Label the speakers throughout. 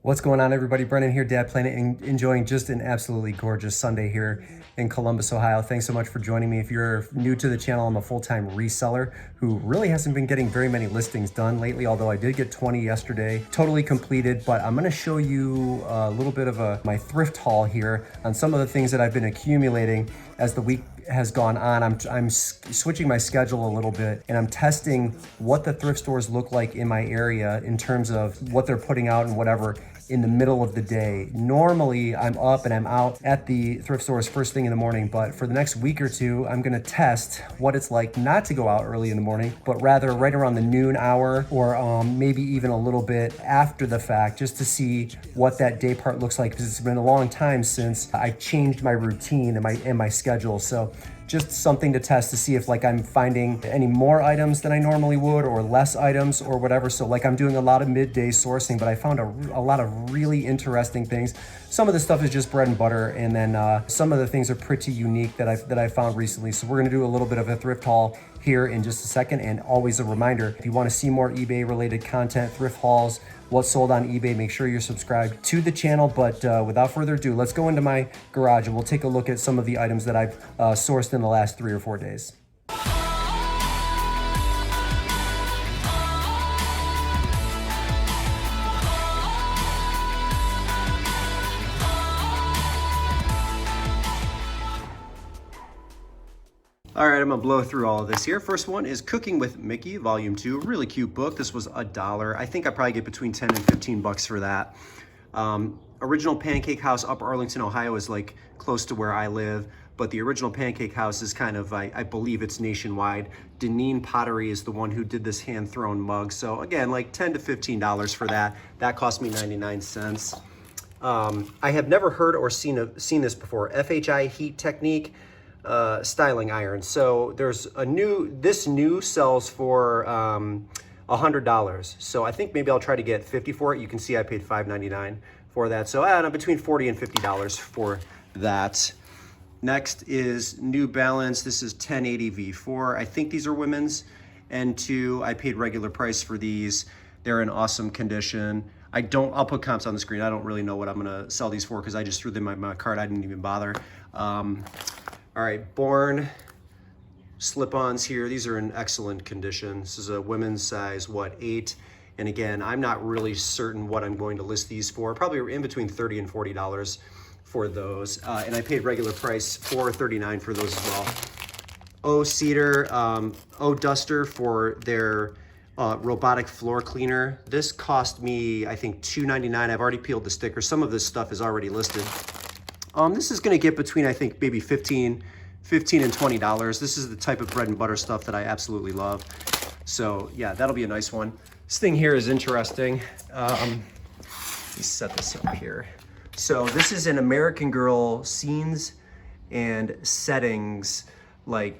Speaker 1: What's going on, everybody? Brennan here, Dad Planet, and enjoying just an absolutely gorgeous Sunday here in Columbus, Ohio. Thanks so much for joining me. If you're new to the channel, I'm a full-time reseller who really hasn't been getting very many listings done lately, although I did get 20 yesterday, totally completed. But I'm gonna show you a little bit of my thrift haul here on some of the things that I've been accumulating as the week has gone on. I'm switching my schedule a little bit, and I'm testing what the thrift stores look like in my area in terms of what they're putting out and whatever in the middle of the day. Normally I'm up and I'm out at the thrift stores first thing in the morning, but for the next week or two, I'm gonna test what it's like not to go out early in the morning, but rather right around the noon hour, or maybe even a little bit after the fact, just to see what that day part looks like, because it's been a long time since I changed my routine and my schedule. So just something to test to see if I'm finding any more items than I normally would, or less items or whatever. So I'm doing a lot of midday sourcing, but I found a lot of really interesting things. Some of the stuff is just bread and butter, and then some of the things are pretty unique that I found recently. So we're gonna do a little bit of a thrift haul here in just a second. And always a reminder, if you wanna see more eBay related content, thrift hauls, what's sold on eBay, make sure you're subscribed to the channel. But without further ado, let's go into my garage and we'll take a look at some of the items that I've sourced in the last 3 or 4 days. All right, I'm gonna blow through all of this here. First one is Cooking with Mickey, Volume 2. Really cute book. This was $1. I think I probably get between 10 and 15 bucks for that. Original Pancake House, up Arlington, Ohio is close to where I live, but the original Pancake House is kind of, I believe it's nationwide. Deneen Pottery is the one who did this hand-thrown mug. So again, $10 to $15 for that. That cost me 99 cents. I have never heard or seen this before. FHI Heat Technique. Styling iron. So there's this new sells for $100. So I think maybe I'll try to get 50 for it. You can see I paid $5.99 for that. So I don't know, between $40 and $50 for that. Next is New Balance. This is 1080 V4. I think these are women's. N2, I paid regular price for these. They're in awesome condition. I'll put comps on the screen. I don't really know what I'm gonna sell these for because I just threw them in my cart. I didn't even bother. All right, Born slip-ons here. These are in excellent condition. This is a women's size, 8? And again, I'm not really certain what I'm going to list these for. Probably in between $30 and $40 for those. And I paid regular price, $4.39 for those as well. O Cedar, O Duster for their robotic floor cleaner. This cost me, I think, $2.99. I've already peeled the sticker. Some of this stuff is already listed. This is gonna get between, I think, maybe $15 and $20. This is the type of bread and butter stuff that I absolutely love. So yeah, that'll be a nice one. This thing here is interesting. Let me set this up here. So this is an American Girl scenes and settings,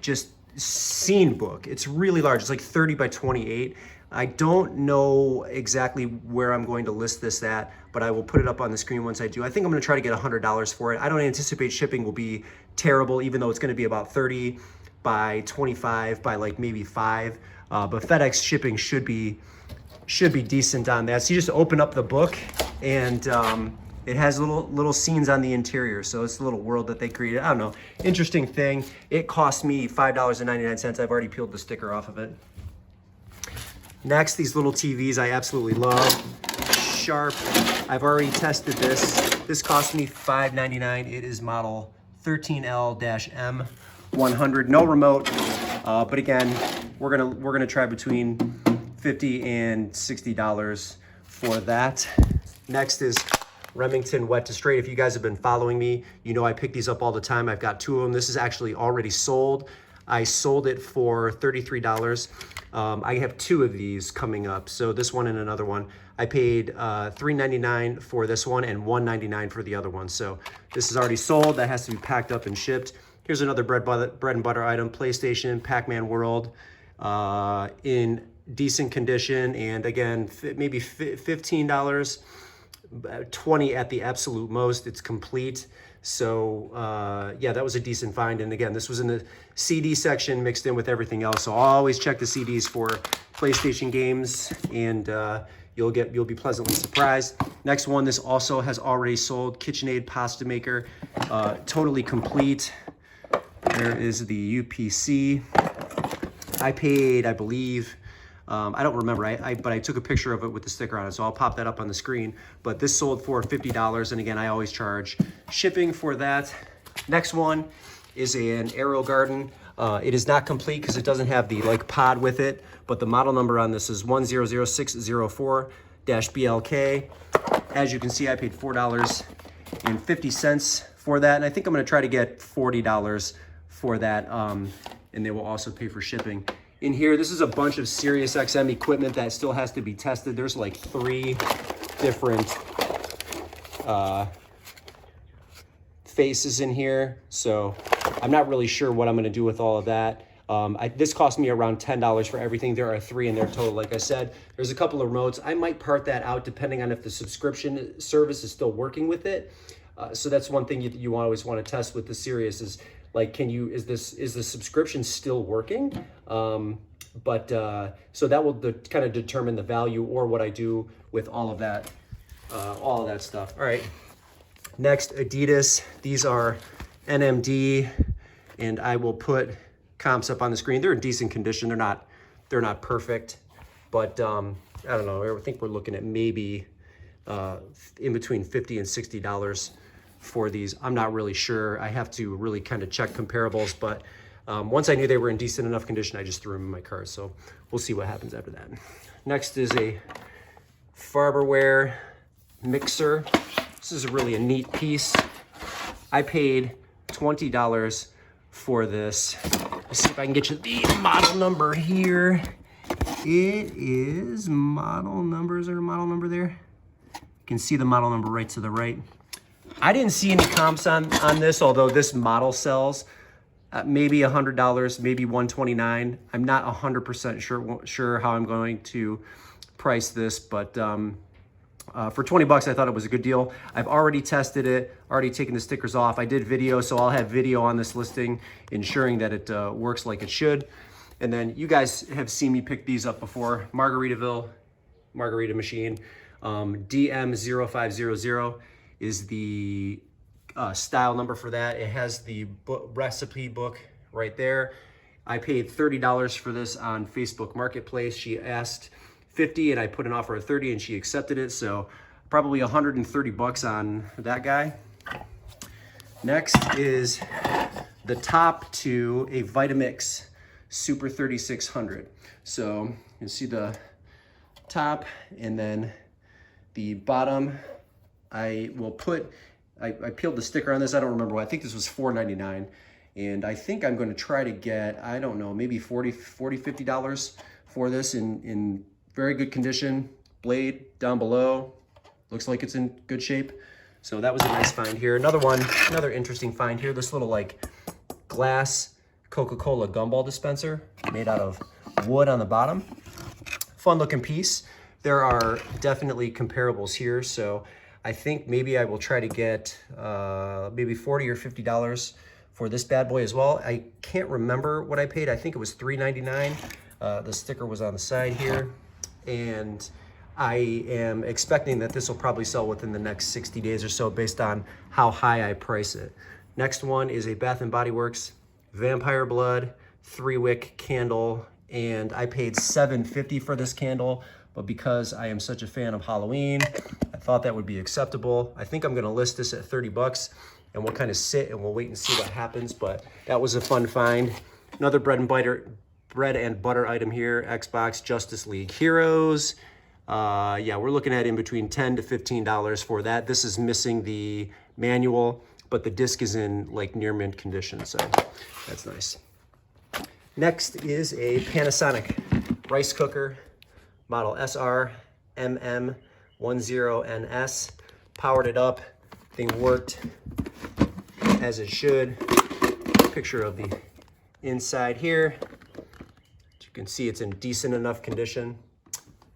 Speaker 1: just scene book. It's really large. It's 30 by 28. I don't know exactly where I'm going to list this at, but I will put it up on the screen once I do. I think I'm gonna try to get $100 for it. I don't anticipate shipping will be terrible, even though it's gonna be about 30 by 25 by maybe 5. But FedEx shipping should be decent on that. So you just open up the book, and it has little scenes on the interior. So it's a little world that they created. I don't know, interesting thing. It cost me $5.99. I've already peeled the sticker off of it. Next, these little TVs I absolutely love. Sharp, I've already tested this. This cost me $5.99. It is model 13L-M100, no remote. But again, we're gonna try between $50 and $60 for that. Next is Remington Wet to Straight. If you guys have been following me, you know I pick these up all the time. I've got 2 of them. This is actually already sold. I sold it for $33. I have 2 of these coming up. So this one and another one. I paid $3.99 for this one and $1.99 for the other one. So this is already sold. That has to be packed up and shipped. Here's another bread and butter item, PlayStation, Pac-Man World, in decent condition. And again, maybe $15, $20 at the absolute most. It's complete. So yeah, that was a decent find. And again, this was in the CD section mixed in with everything else. So I'll always check the CDs for PlayStation games and You'll be pleasantly surprised. Next one, this also has already sold. Kitchenaid pasta maker, totally complete. There is the UPC. I paid, I believe, I don't remember, but I took a picture of it with the sticker on it, so I'll pop that up on the screen. But this sold for $50, and again, I always charge shipping for that. Next one is an Aero Garden. It is not complete because it doesn't have the like pod with it, but the model number on this is 100604-BLK. As you can see, I paid $4.50 for that, and I think I'm going to try to get $40 for that, and they will also pay for shipping. In here, this is a bunch of Sirius XM equipment that still has to be tested. There's like 3 different faces in here, so I'm not really sure what I'm going to do with all of that. This cost me around $10 for everything. There are 3 in there total. Like I said, there's a couple of remotes. I might part that out depending on if the subscription service is still working with it. So that's one thing you always want to test with the Sirius is like, is the subscription still working? So that will kind of determine the value or what I do with all of that stuff. All right. Next, Adidas. These are NMD, and I will put comps up on the screen. They're in decent condition. They're not perfect, but I don't know. I think we're looking at maybe in between $50 and $60 for these. I'm not really sure. I have to really kind of check comparables, but once I knew they were in decent enough condition, I just threw them in my cart. So we'll see what happens after that. Next is a Farberware Mixer. This is really a neat piece. I paid $20 for this. Let's see if I can get you the model number here. It is model number. Is there a model number there? You can see the model number right to the right. I didn't see any comps on this, although this model sells maybe $100, maybe $129. I'm not 100% sure how I'm going to price this, but for 20 bucks, I thought it was a good deal. I've already tested it, already taken the stickers off. I did video, so I'll have video on this listing, ensuring that it works like it should. And then you guys have seen me pick these up before. Margaritaville, Margarita Machine. DM0500 is the style number for that. It has the recipe book right there. I paid $30 for this on Facebook Marketplace. She asked $50 and I put an offer of $30 and she accepted it. So probably 130 bucks on that guy. Next is the top to a Vitamix Super 3600. So you can see the top and then the bottom. I peeled the sticker on this. I don't remember. I think this was $4.99. And I think I'm going to try to get, I don't know, maybe $50 for this in very good condition. Blade down below. Looks like it's in good shape. So that was a nice find here. Another interesting find here. This little like glass Coca-Cola Gumball dispenser made out of wood on the bottom. Fun looking piece. There are definitely comparables here. So I think maybe I will try to get maybe $40 or $50 for this bad boy as well. I can't remember what I paid. I think it was $3.99. The sticker was on the side here. And I am expecting that this will probably sell within the next 60 days or so based on how high I price it. Next one is a Bath & Body Works Vampire Blood 3-wick candle. And I paid $7.50 for this candle. But because I am such a fan of Halloween, I thought that would be acceptable. I think I'm gonna list this at 30 bucks and we'll kind of sit and we'll wait and see what happens, but that was a fun find. Another bread and butter item here, Xbox Justice League Heroes. Yeah, we're looking at in between $10 to $15 for that. This is missing the manual, but the disc is in like near mint condition, so that's nice. Next is a Panasonic rice cooker. Model SR MM10NS. Powered it up. Thing worked as it should. Picture of the inside here. As you can see, it's in decent enough condition.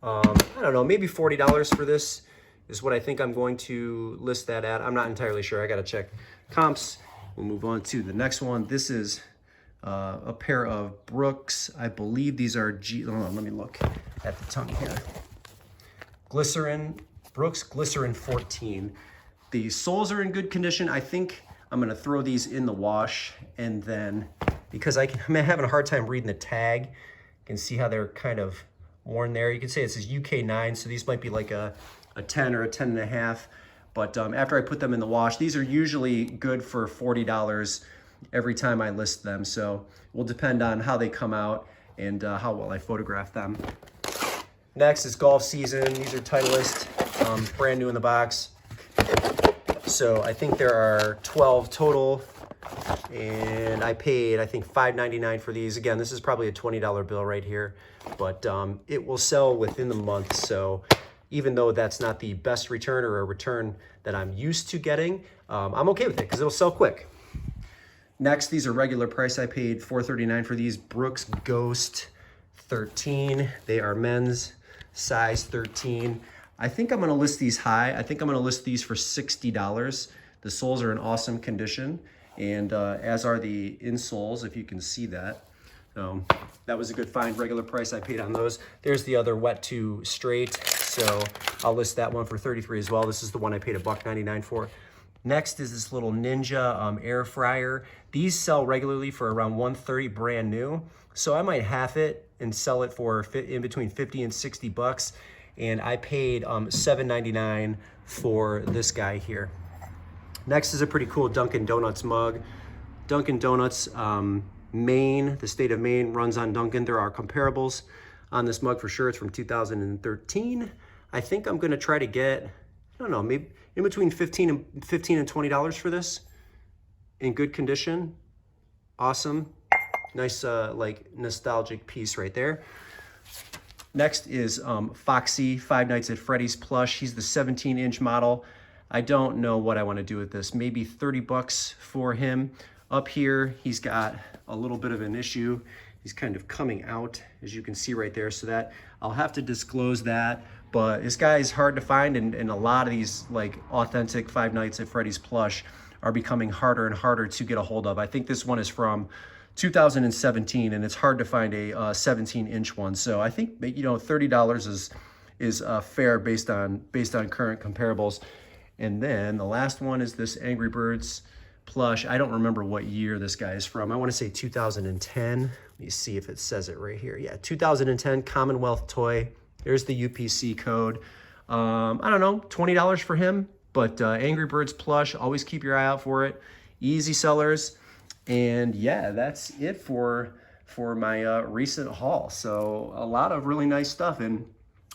Speaker 1: I don't know, maybe $40 for this is what I think I'm going to list that at. I'm not entirely sure. I got to check comps. We'll move on to the next one. This is a pair of Brooks. I believe these are hold on, let me look at the tongue here. Glycerin, Brooks Glycerin 14. The soles are in good condition. I think I'm gonna throw these in the wash, and then, because I'm having a hard time reading the tag, you can see how they're kind of worn there. You can say it says UK 9, so these might be like a 10 or a 10 and a half. But after I put them in the wash, these are usually good for $40 every time I list them. So it will depend on how they come out and how well I photograph them. Next is golf season. These are Titleist, brand new in the box. So I think there are 12 total, and I paid, I think, $5.99 for these. Again, this is probably a $20 bill right here, but it will sell within the month. So even though that's not the best return or a return that I'm used to getting, I'm okay with it because it'll sell quick. Next, these are regular price. I paid $4.39 for these Brooks Ghost 13. They are men's, size 13. I think I'm gonna list these high. I think I'm gonna list these for $60. The soles are in awesome condition, and as are the insoles, if you can see that. So that was a good find. Regular price I paid on those. There's the other wet to straight. So I'll list that one for $33 as well. This is the one I paid $1.99 for. Next is this little Ninja air fryer. These sell regularly for around $130 brand new. So I might half it and sell it for in between 50 and 60 bucks. And I paid $7.99 for this guy here. Next is a pretty cool Dunkin' Donuts mug. Dunkin' Donuts, Maine, the state of Maine runs on Dunkin'. There are comparables on this mug for sure. It's from 2013. I think I'm gonna try to get, I don't know, maybe in between $15 and $20 for this. In good condition, awesome. Nice like nostalgic piece right there. Next is Foxy, Five Nights at Freddy's Plush. He's the 17-inch model. I don't know what I wanna do with this. Maybe 30 bucks for him. Up here, he's got a little bit of an issue. He's kind of coming out, as you can see right there, so that I'll have to disclose that. But this guy is hard to find, and a lot of these like authentic Five Nights at Freddy's plush are becoming harder and harder to get a hold of. I think this one is from 2017, and it's hard to find a 17-inch one. So I think, you know, $30 is fair based on current comparables. And then the last one is this Angry Birds plush. I don't remember what year this guy is from. I want to say 2010. Let me see if it says it right here. Yeah, 2010 Commonwealth toy. There's the UPC code. I don't know, $20 for him, but Angry Birds plush, always keep your eye out for it. Easy sellers. And yeah, that's it for my recent haul. So a lot of really nice stuff. And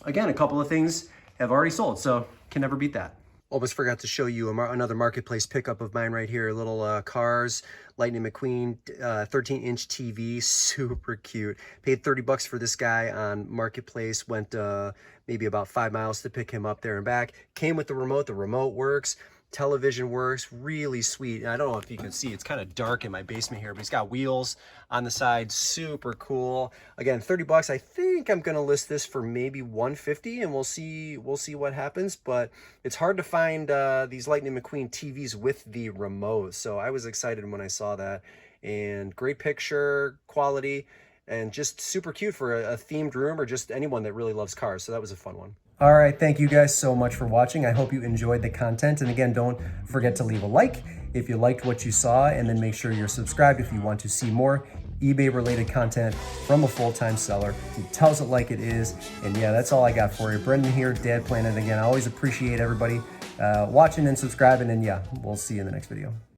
Speaker 1: again, a couple of things have already sold, so can never beat that. Almost forgot to show you another marketplace pickup of mine right here. Little Cars, Lightning McQueen, 13-inch TV, super cute. Paid 30 bucks for this guy on Marketplace. Went maybe about 5 miles to pick him up there and back. Came with the remote. The remote works. Television works, really sweet. And I don't know if you can see, it's kind of dark in my basement here, but it's got wheels on the side, super cool. Again, 30 bucks. I think I'm gonna list this for maybe 150, and we'll see what happens. But it's hard to find these Lightning McQueen TVs with the remote, so I was excited when I saw that. And great picture quality, and just super cute for a themed room, or just anyone that really loves cars. So that was a fun one. All right, thank you guys so much for watching. I hope you enjoyed the content. And again, don't forget to leave a like if you liked what you saw, and then make sure you're subscribed if you want to see more eBay-related content from a full-time seller who tells it like it is. And yeah, that's all I got for you. Brendan here, Dad Planet. Again, I always appreciate everybody watching and subscribing. And yeah, we'll see you in the next video.